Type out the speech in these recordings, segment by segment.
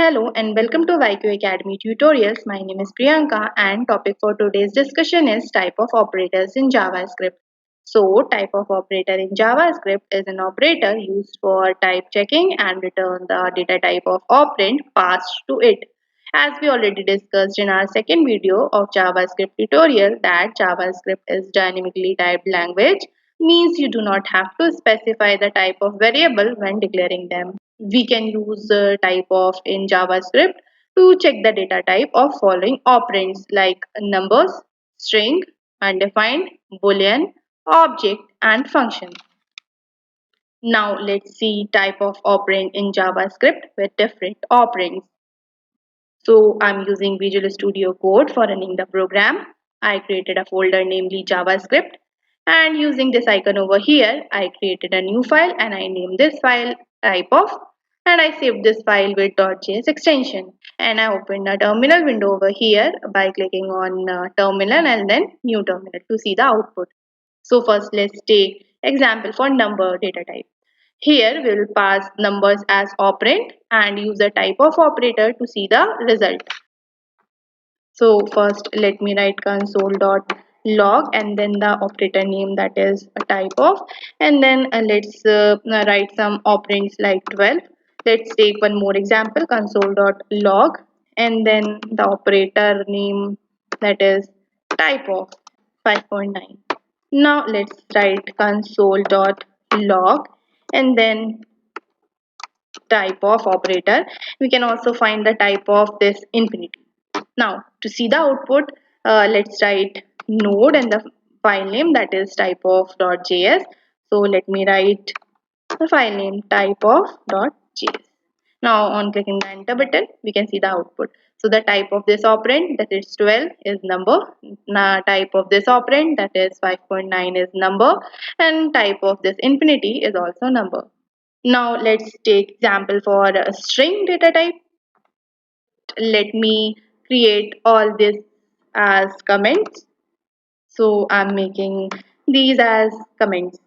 Hello and welcome to YQ Academy tutorials. My name is Priyanka and topic for today's discussion is type of operators in JavaScript. So type of operator in JavaScript is an operator used for type checking and return the data type of operand passed to it. As we already discussed in our second video of JavaScript tutorial that JavaScript is dynamically typed language means you do not have to specify the type of variable when declaring them. We can use typeof in JavaScript to check the data type of following operands like numbers, string, undefined, boolean, object, and function. Now let's see type of operand in JavaScript with different operands. So I'm using Visual Studio Code for running the program. I created a folder namely JavaScript, and using this icon over here, I created a new file and I named this file typeof, and I saved this file with .js extension, and I opened a terminal window over here by clicking on terminal and then new terminal to see the output. So first let's take example for number data type. Here we will pass numbers as operand and use the type of operator to see the result. So first let me write console.log and then the operator name that is a type of, and then let's write some operands like 12. Let's take one more example, console.log and then the operator name that is type of 5.9. Now let's write console.log and then type of operator. We can also find the type of this infinity. Now to see the output, let's write node and the file name that is typeof.js. So let me write the file name typeof.js. Now on clicking the enter button, we can see the output. So the type of this operand that is 12 is number, type of this operand that is 5.9 is number, and type of this infinity is also number. Now let's take example for a string data type. Let me create all this as comments. So I'm making these as comments.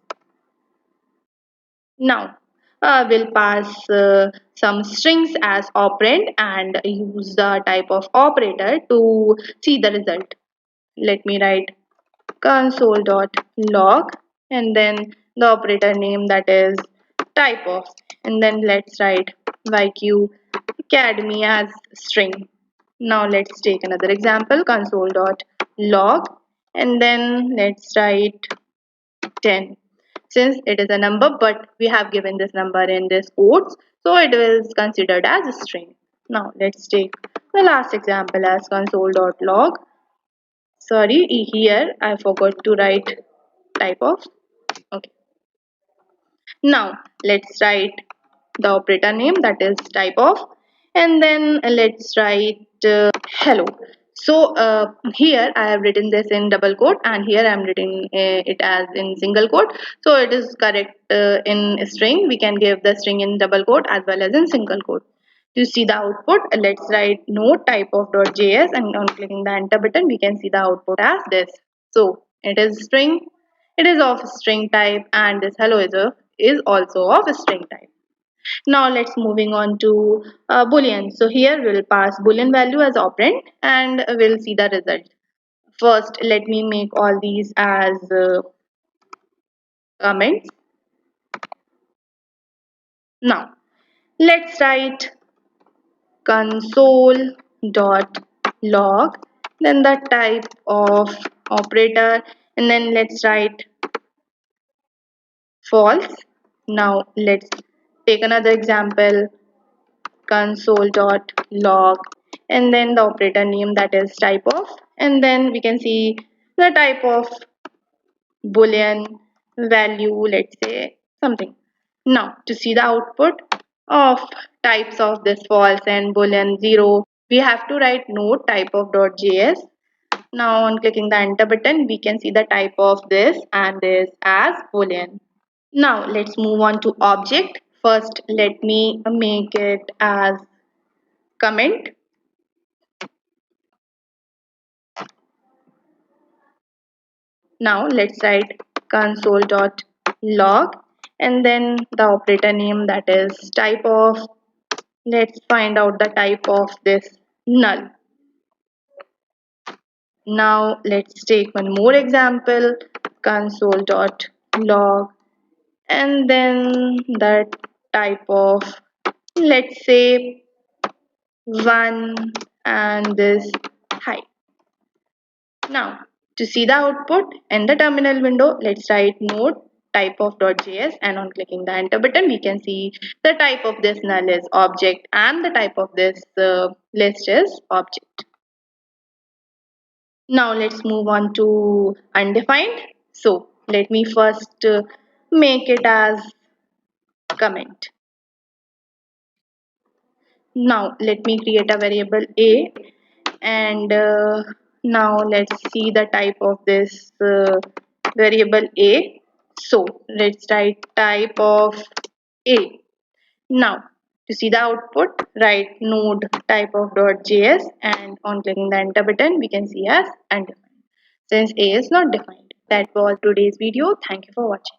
Now we'll pass some strings as operand and use the type of operator to see the result. Let me write console.log and then the operator name that is type of, and then let's write YQ Academy as string. Now let's take another example, console.log and then let's write 10. Since it is a number but we have given this number in this quotes, so it is considered as a string. Now let's take the last example as console.log. Sorry, here I forgot to write type of. Okay. Now let's write the operator name that is type of, and then let's write hello. So here I have written this in double quote and here I am written it as in single quote. So it is correct in string. We can give the string in double quote as well as in single quote. To see the output, let's write node type of .js and on clicking the enter button we can see the output as this. So it is string, it is of string type, and this hello is also of string type. Now let's moving on to boolean. So here we'll pass boolean value as operand and we'll see the result. First let me make all these as comments. Now let's write console.log then the type of operator, and then let's write false. Now let's take another example, console.log and then the operator name that is type of, and then we can see the type of boolean value, let's say something. Now to see the output of types of this false and boolean 0, we have to write node type of .js. Now on clicking the enter button we can see the type of this and this as boolean. Now let's move on to object. First let me make it as comment. Now let's write console.log and then the operator name that is type of, Let's find out the type of this null. Now let's take one more example, console.log, and then the type of, let's say, 1 and this height. Now to see the output in the terminal window, let's write node typeof.js, and on clicking the enter button we can see the type of this null is object and the type of this list is object. Now let's move on to undefined. So let me first make it as comment. Now let me create a variable a, and now let's see the type of this variable a. So let's write type of a. Now to see the output, write node typeof.js, and on clicking the enter button we can see as undefined since a is not defined. That was today's video. Thank you for watching.